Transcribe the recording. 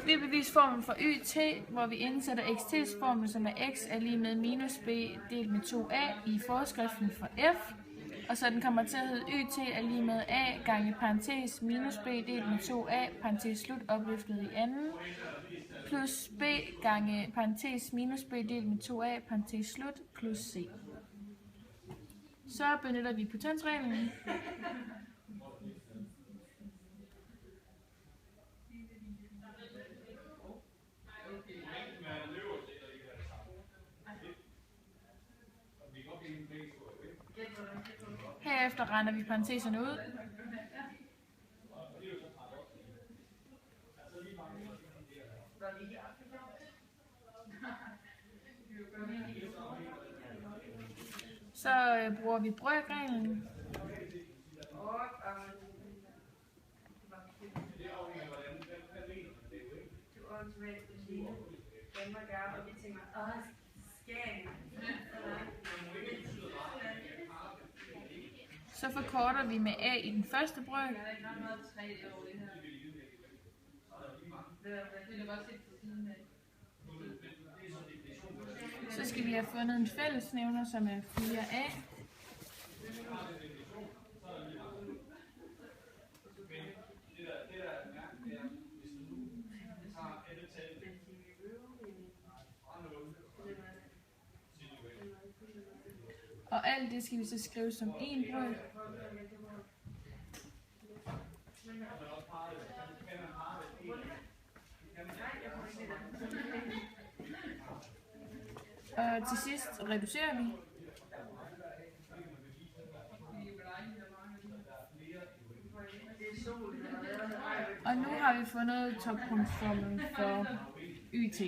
Vi beviser formlen for YT, hvor vi indsætter xt's formel, som er x er lige med minus b delt med 2a i forskriften for f. Og så den kommer til at hedde YT er lige med a gange parentes minus b delt med 2a, parentes slut opløftet i anden, plus b gange parentes minus b delt med 2a, parentes slut, plus c. Så benytter vi potensreglen. Herefter regner vi parenteserne ud. Så bruger vi brøkreglen. Så forkorter vi med a i den første brøk. Så skal vi have fundet en fællesnævner, som er 4a. Og alt det skal vi så skrive som en brøk. Og til sidst reducerer vi. Og nu har vi fundet toppunktsformlen for YT.